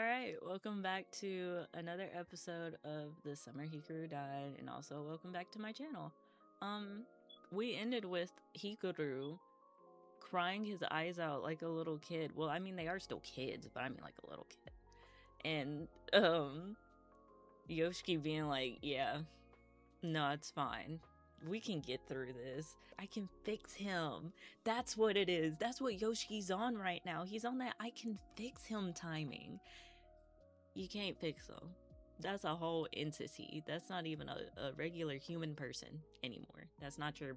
Alright, welcome back to another episode of The Summer Hikaru Died, and also welcome back to my channel. We ended with Hikaru crying his eyes out like a little kid. Well, I mean, they are still kids, but I mean like a little kid. And, Yoshiki being like, yeah, no, it's fine. We can get through this. I can fix him. That's what it is. That's what Yoshiki's on right now. He's on that I can fix him timing. You can't fix him. That's a whole entity. That's not even a regular human person anymore. That's not your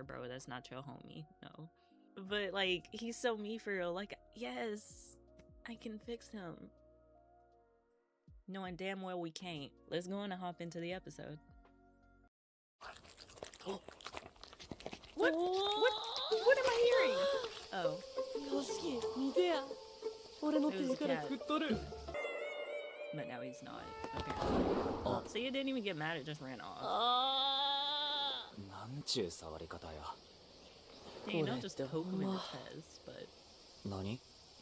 bro. That's not your homie. No. But like, he's so me for real. Like, yes, I can fix him. Knowing damn well we can't. Let's go on and hop into the episode. What am I hearing? Oh. It was a cat. But now he's not, apparently. See, it didn't even get mad, it just ran off. Yeah, you don't just poke him in the chest, but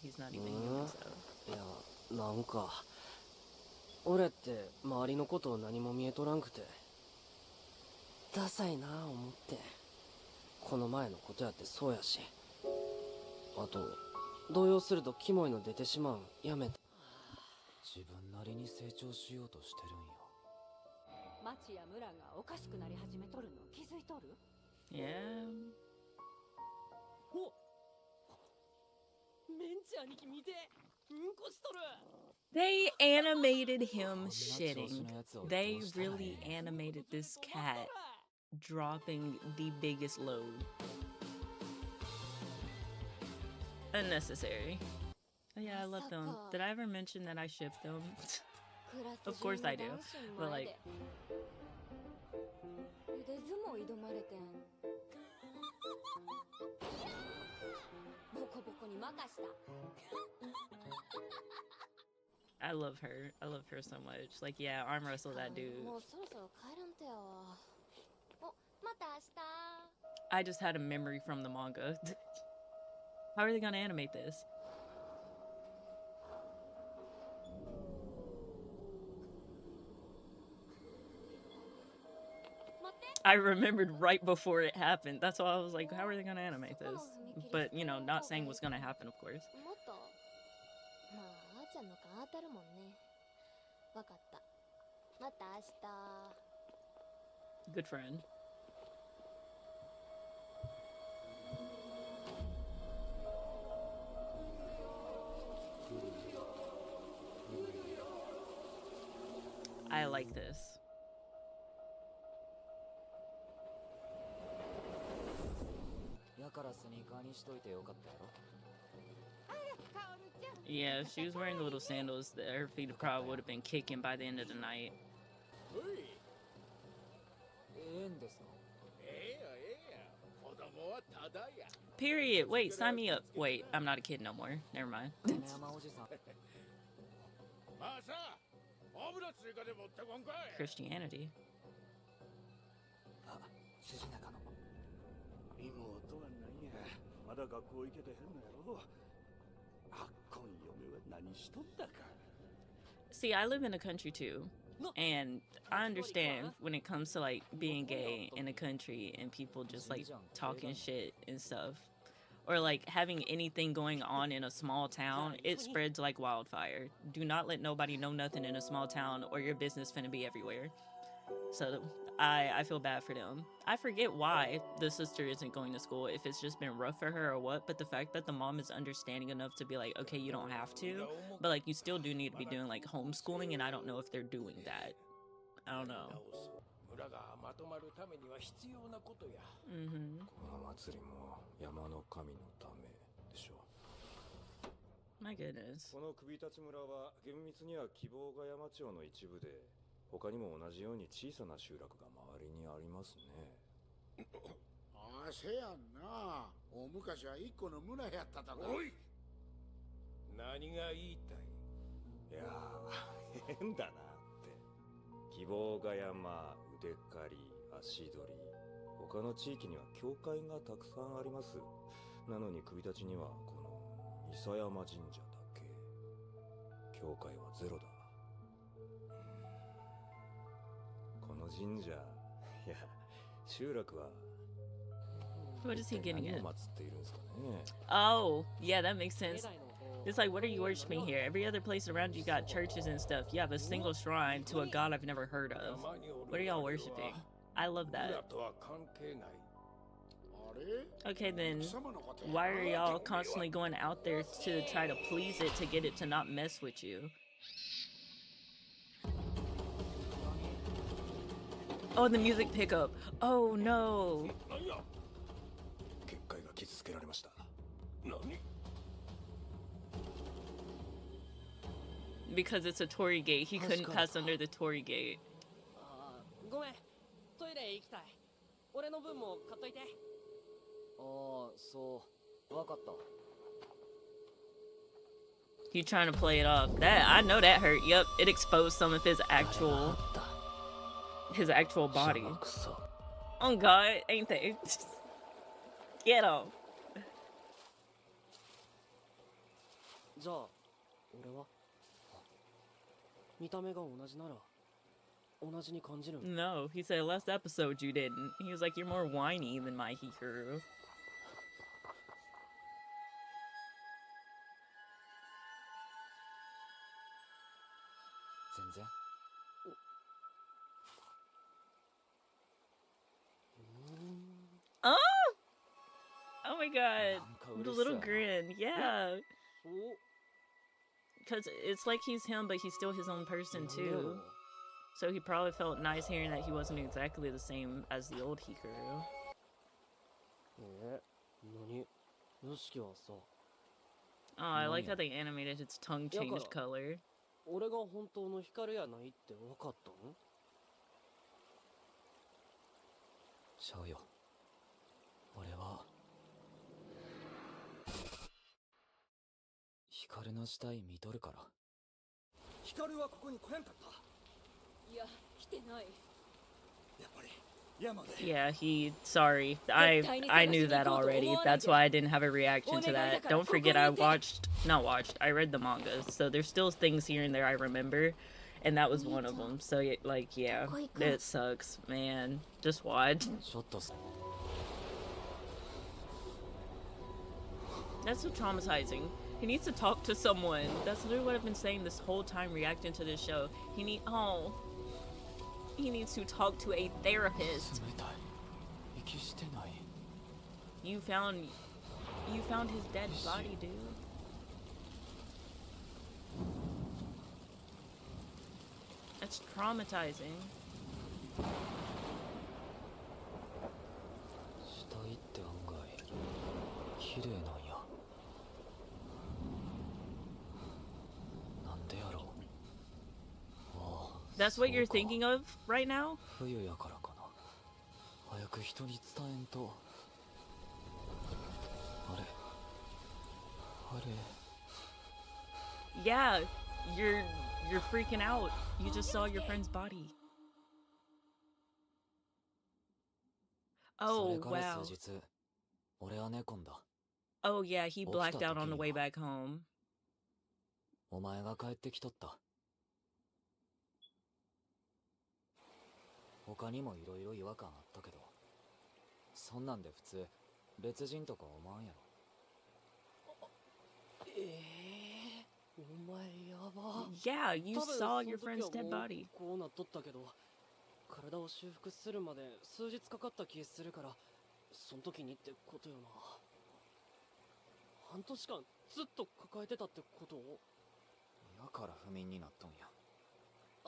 he's not even human, so. なんか俺って周りのことを何も見えとらんくてダサいなあ思ってこの前のことやってそうやしあと動揺するとキモいの出てしまうんやめて自分なりに成長しようとしてるんよ町や村がおかしくなり始めとるの気づいとる Yeah. おメンチ兄貴見てうんこしとる They animated him shitting. They really animated this cat dropping the biggest load. Unnecessary. Oh yeah, I love them. Did I ever mention that I ship them? Of course I do. But like... I love her. I love her so much. Like, yeah, arm wrestle that dude. I just had a memory from the manga. How are they gonna animate this? I remembered right before it happened. That's why I was like, how are they gonna animate this? But, you know, not saying what's gonna happen, of course. Good friend. I like this. Yeah, if she was wearing the little sandals, her feet probably would have been kicking by the end of the night. Period. Wait, sign me up. Wait, I'm not a kid no more. Never mind. Christianity. See, I live in a country too, and I understand when it comes to like being gay in a country and people just like talking shit and stuff, or like having anything going on in a small town, it spreads like wildfire. Do not let nobody know nothing in a small town or your business finna be everywhere. So I feel bad for them. I forget why the sister isn't going to school, if it's just been rough for her or what, but the fact that the mom is understanding enough to be like, okay, you don't have to, but like you still do need to be doing like homeschooling, and I don't know if they're doing that. I don't know. My goodness. 他にも同じように小さな集落が周りにありますね。ああ、せやんな。大昔は一個の村やったとか。おい。何が言いたい？いやー、変だなって。希望ヶ山、腕刈り、足取り。他の地域には教会がたくさんあります。なのに首立ちにはこの伊佐山神社だけ。教会はゼロだ。この神社、いや、集落は What is he 一体 getting 何 at? を祀っているんですかね。 Oh, yeah, that makes sense. It's like, what are you worshiping here? Every other place around you got churches and stuff. You have a single shrine to a god I've never heard of. What are y'all worshiping? I love that. 村とは関係ない。あれ Okay, then 貴様のことや why are な y'all constantly going out there to try to please it to get it to not mess with you? Oh, the music pickup. Oh no. 何や、結界が傷つけられました。何？ Because it's a Torii gate, he couldn't pass under the Torii gate. あー、ごめん。トイレ行きたい。俺の分も買っといて。ああ、そう。わかった。 He trying to play it off. That I know that hurt. Yep, it exposed some of his actual body. Oh god, ain't they? Get him. じゃあ、俺は見た目が同じなら同じに感じる。 No, he said last episode you didn't. He was like, you're more whiny than my Hikaru. 全然。 Oh! Oh my god. The little grin. Yeah. そう。 Because it's like he's him, but he's still his own person too. So he probably felt nice hearing that he wasn't exactly the same as the old Hikaru. 何？よしきはさ。 Oh, I like how they animated his tongue change color. 俺が本当の光やないって分かったの？ちゃうよ。俺は光の死体見とるから。光はここに来やんかった。いや、来てない。やっぱり山で。 Yeah, sorry. I knew that already. That's why I didn't have a reaction to that. Don't forget I read the manga. So there's still things here and there I remember. And that was one of them. So, like, yeah, it sucks, man. Just watch. That's so traumatizing. He needs to talk to someone. That's literally what I've been saying this whole time reacting to this show. He needs to talk to a therapist. You found his dead body, dude. That's traumatizing. 死体って案外綺麗なんや。なんでやろう。 That's what you're thinking of right now? 冬やからかな。早く人に伝えんと。あれ。 Yeah, you're freaking out. You just saw your friend's body. Oh, wow. Oh, yeah, he blacked out on the way back home. お前が帰ってきとった。他にもいろいろ違和感あったけど、そんなんで普通別人とか思わんやろ。お前やば。 Yeah, you saw your friend's dead body. こうなっとったけど、体を修復するまで数日かかった気するから、その時にってことよな。半年間ずっと抱えてたってこと？だから不眠になっとんや。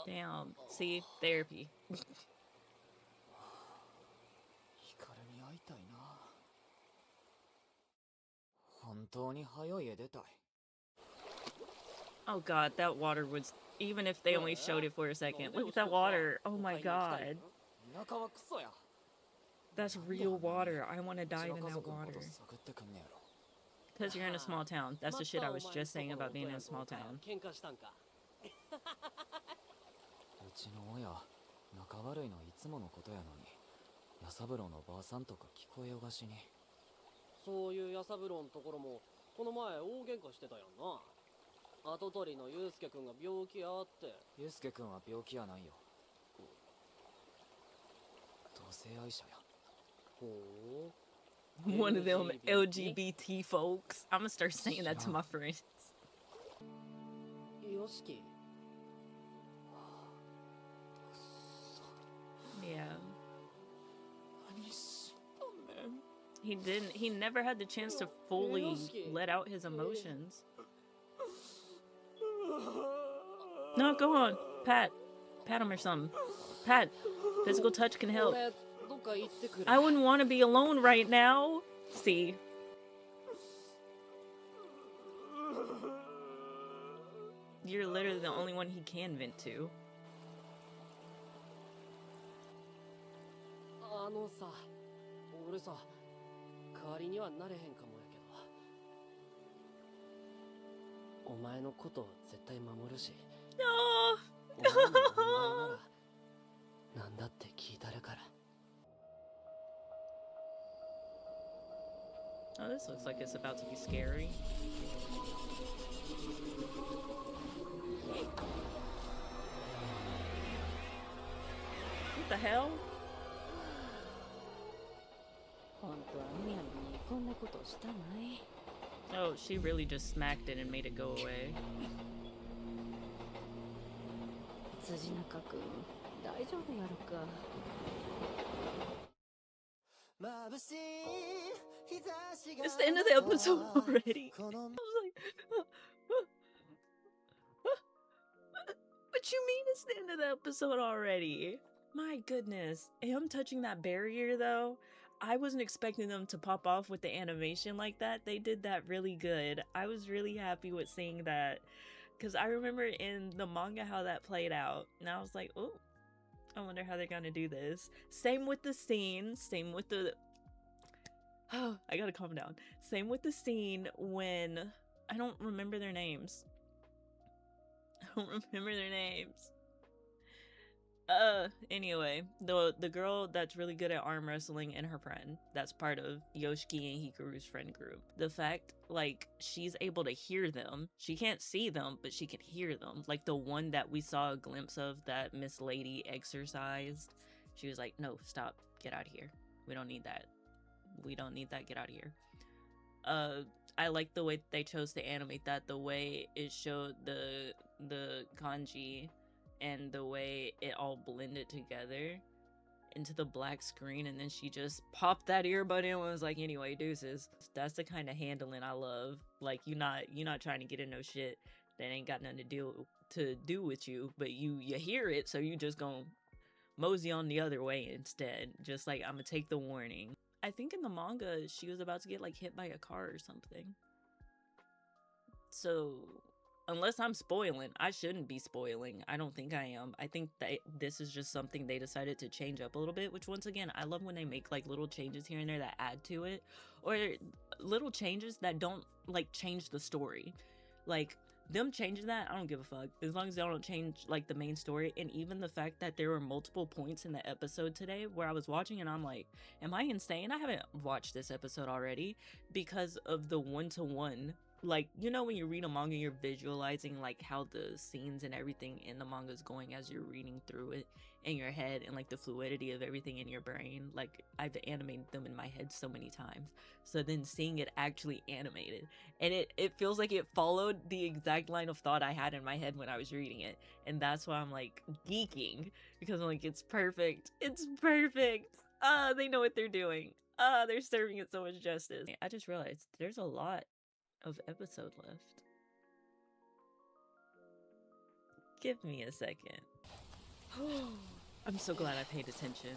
Damn, see, therapy. 光に会いたいな。本当に早い家出たい。 Oh god, that water was... Even if they only showed it for a second. Look at that water. Oh my god. That's real water. I want to dive in that water. Because you're in a small town. That's the shit I was just saying about being in a small town. うちの親、仲悪いのいつものことやのに、ヤサブロのばあさんとか聞こえよがしに。そういうヤサブロのところも、この前大喧嘩してたやんな。跡取りのユウスケ君が病気やって。ユウスケ君は病気やないよ。同性愛者や。ほう。One of them LGBT folks. I'm gonna start saying that to my friends. よしき。 Yeah. He never had the chance to fully let out his emotions. No, go on. Pat him or something. Pat, physical touch can help. I wouldn't want to be alone right now. See. You're literally the only one he can vent to. さ、俺さ、代わりにはなれへんかもやけど、お前のこと絶対守るし、お前のお願いならなんだって聞いたるから。Oh, this looks like it's about to be scary. What the hell? Oh, she really just smacked it and made it go away. It's the end of the episode already. I was like, what you mean it's the end of the episode already? My goodness. Him touching that barrier though, I wasn't expecting them to pop off with the animation like that. They did that really good. I was really happy with seeing that. Because I remember in the manga how that played out. And I was like, oh, I wonder how they're going to do this. Same with the scene. Same with the... Oh, I gotta calm down. Same with the scene when... I don't remember their names. I don't remember their names. Anyway, the girl that's really good at arm wrestling and her friend, that's part of Yoshiki and Hikaru's friend group. The fact, like, she's able to hear them. She can't see them, but she can hear them. Like the one that we saw a glimpse of that Miss Lady exercised. She was like, no, stop, get out of here. We don't need that. We don't need that, get out of here. I like the way they chose to animate that, the way it showed the kanji and the way it all blended together into the black screen, and then she just popped that earbud in and was like, anyway, deuces. That's the kind of handling I love. Like, you're not trying to get in no shit that ain't got nothing to do with you, but you hear it, so you just gonna mosey on the other way instead. Just like, I'm gonna take the warning. I think in the manga she was about to get like hit by a car or something. So unless I'm spoiling, I shouldn't be spoiling. I don't think I am. I think that this is just something they decided to change up a little bit, which once again, I love when they make like little changes here and there that add to it, or little changes that don't like change the story. Like them changing that, I don't give a fuck. As long as they don't change like the main story. And even the fact that there were multiple points in the episode today where I was watching and I'm like, am I insane? I haven't watched this episode already, because of the one-to-one. Like, you know, when you read a manga, you're visualizing like how the scenes and everything in the manga is going as you're reading through it in your head, and like the fluidity of everything in your brain. Like, I've animated them in my head so many times. So then seeing it actually animated, and it feels like it followed the exact line of thought I had in my head when I was reading it. And that's why I'm like geeking, because I'm like, it's perfect. It's perfect. They know what they're doing. They're serving it so much justice. I just realized there's a lot of episode left. Give me a second. I'm so glad I paid attention.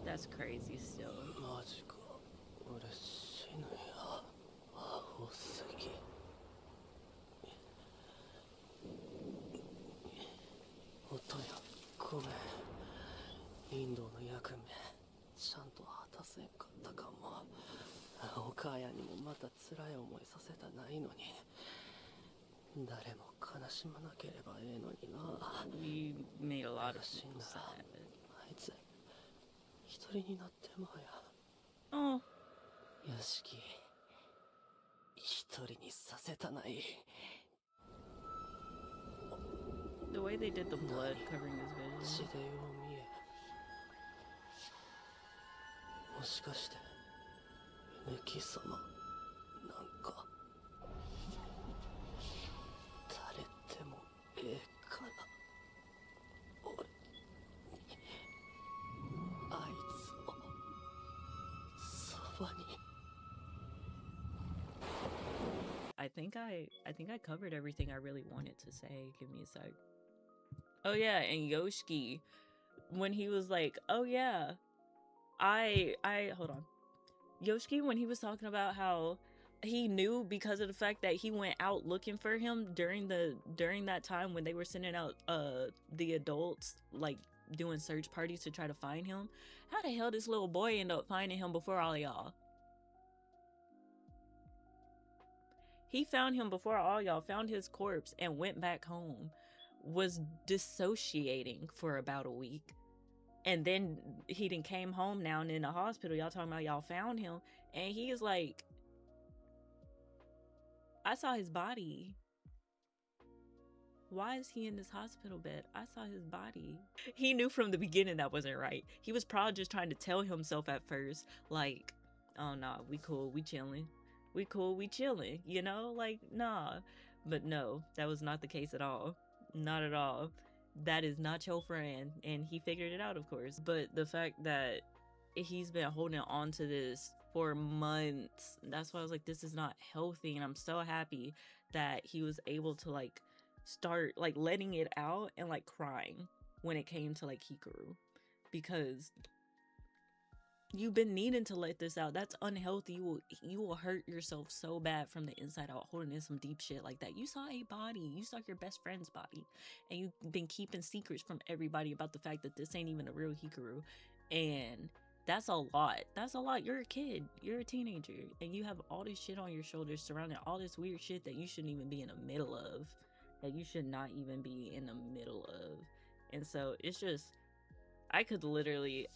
That's crazy still. マジか。俺死ぬや。アホすぎ。おとや、ごめん。インドの役目、ちゃんと果たせんかったかも。お母やにもまた辛い思いさせたないのに。誰も悲しまなければええのにな。 We made a lot of 死ん people だ sad. あいつ一人になってまうや。 Oh, よしき一人にさせたない。 the way they did the blood covering his 血 vision. でよう見え。もしかして梅木様なんか誰でもええかな。俺にあいつをそばに。 I think I covered everything I really wanted to say. Give me a sec. Oh yeah, and Yoshiki, when he was like, oh yeah, I hold on. Yoshiki, when he was talking about how he knew because of the fact that he went out looking for him during that time when they were sending out the adults, like doing search parties to try to find him. How the hell this little boy end up finding him before all y'all? He found him before all y'all, found his corpse, and went back home. Was dissociating for about a week. And then he then came home now and in the hospital. Y'all talking about y'all found him. And he is like, I saw his body. Why is he in this hospital bed? I saw his body. He knew from the beginning that wasn't right. He was probably just trying to tell himself at first, like, oh nah, we cool, we chilling. We cool, we chilling, you know? Like, nah. But no, that was not the case at all. Not at all. That is not your friend. And he figured it out, of course. But the fact that he's been holding on to this for months, that's why I was like, this is not healthy. And I'm so happy that he was able to like start like letting it out and like crying when it came to like Hikaru, because you've been needing to let this out. That's unhealthy. You will hurt yourself so bad from the inside out holding in some deep shit like that. You saw a body. You saw your best friend's body. And you've been keeping secrets from everybody about the fact that this ain't even a real Hikaru. And that's a lot. That's a lot. You're a kid. You're a teenager. And you have all this shit on your shoulders surrounding all this weird shit that you shouldn't even be in the middle of. That you should not even be in the middle of. And so it's just, I could literally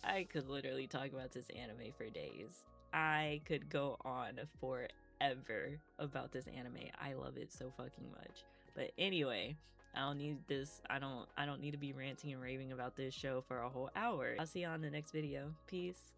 talk about this anime for days. I could go on forever about this anime. I love it so fucking much. But anyway, I don't need this. I don't need to be ranting and raving about this show for a whole hour. I'll see you on the next video. Peace.